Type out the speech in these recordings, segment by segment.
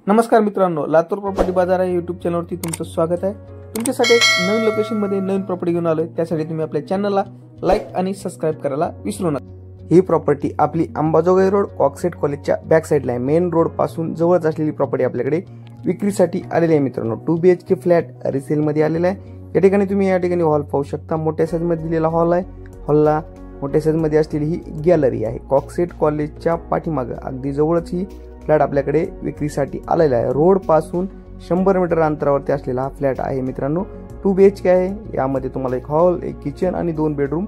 नमस्कार मित्रांनो, लातूर प्रॉपर्टी बाजार या यूट्यूब चॅनलवरती तुमचं स्वागत आहे। तुमच्यासाठी एक नवीन लोकेशनमध्ये नवीन प्रॉपर्टी घेऊन आलोय। त्यासाठी तुम्ही आपल्या चॅनलला लाईक आणि सबस्क्राइब करायला विसरू नका। ही प्रॉपर्टी आपली अंबाजोगाई रोड कॉक्सेट कॉलेजच्या बॅक साइडला आहे। मेन रोड पासून जवळच असलेली प्रॉपर्टी आपल्याकडे विक्रीसाठी आलेली आहे मित्रांनो। 2 BHK फ्लॅट रिसेल मध्ये आलेला आहे। या ठिकाणी तुम्ही हॉल पाहू शकता। मोठ्या साईज मध्ये दिलेला हॉल आहे। हॉलला मोठ्या साईज मध्ये असलेली ही गॅलरी आहे। कॉक्सेट कॉलेजच्या पाठीमागे अगदी जवळच ही फ्लॅट आपल्याकडे विक्रीसाठी आलेला आहे। रोड पासून 100 मीटर अंतरावरती असलेला हा फ्लॅट आहे मित्रांनो। 2 BHK आहे। यामध्ये तुम्हाला एक हॉल, एक किचन आणि 2 बेडरूम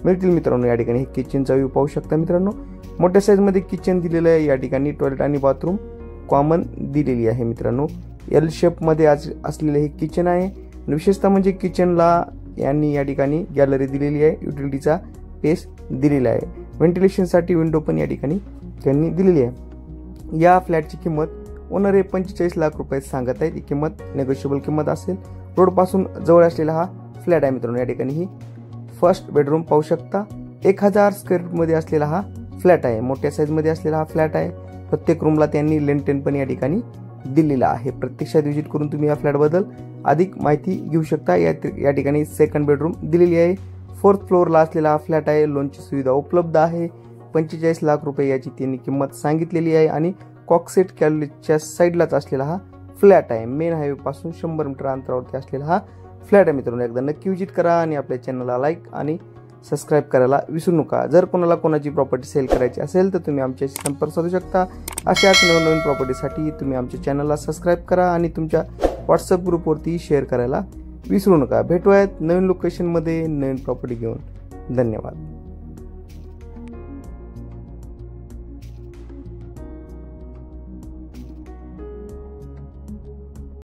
मिळतील मित्रांनो। या ठिकाणी किचनचा व्ह्यू पाहू शकता मित्रांनो। मोठ्या साईज मध्ये किचन दिलेलं आहे। या ठिकाणी टॉयलेट आणि बाथरूम कॉमन दिलेली आहे मित्रांनो। एल शेप मध्ये असलेले हे किचन आहे। विशेषतः म्हणजे किचनला यांनी या ठिकाणी गॅलरी दिलेली आहे। युटिलिटीचा स्पेस दिलेला आहे। व्हेंटिलेशन साठी विंडो पण या ठिकाणी त्यांनी दिलेली आहे। या फ्लॅटची किंमत ओनर हे 45 लाख रुपये सांगत आहेत। ही किंमत नेगोशिएबल किंमत असेल। रोड पासून जवळ असलेला हा फ्लॅट आहे मित्रांनो। या ठिकाणी ही फर्स्ट बेडरूम पाहू शकता। 1000 स्क्वेअर फूट मध्ये असलेला हा फ्लॅट आहे। मोठ्या साईज मध्ये असलेला हा फ्लॅट आहे। प्रत्येक रूमला त्यांनी लेंटेन पण या ठिकाणी दिलेला आहे। प्रत्यक्षात व्हिजिट करून तुम्ही या फ्लॅट बद्दल अधिक माहिती घेऊ शकता। या ठिकाणी सेकंड बेडरूम दिलेली आहे। 4th फ्लोअरला असलेला हा फ्लॅट आहे। लोनची सुविधा उपलब्ध आहे। 45 लाख रुपये याची त्यांनी किंमत सांगितलेली आहे आणि कॉक्सेट कॉलेजच्या साईडलाच असलेला हा फ्लॅट आहे। मेन हायवे पासून 100 मीटर अंतरावरती असलेला हा फ्लॅट आहे मित्रांनो। एकदा नक्की व्हिजिट करा आणि आपल्या चॅनलला लाईक आणि सबस्क्राइब करायला विसरू नका। जर कोणाची प्रॉपर्टी सेल करायची असेल तर तुम्ही आमच्याशी संपर्क साधू शकता। अशाच नवीन प्रॉपर्टीसाठी तुम्ही आमच्या चॅनलला सबस्क्राइब करा आणि तुमच्या व्हॉट्सअप ग्रुपवरती शेअर करायला विसरू नका। भेटूयात नवीन लोकेशनमध्ये नवीन प्रॉपर्टी घेऊन। धन्यवाद।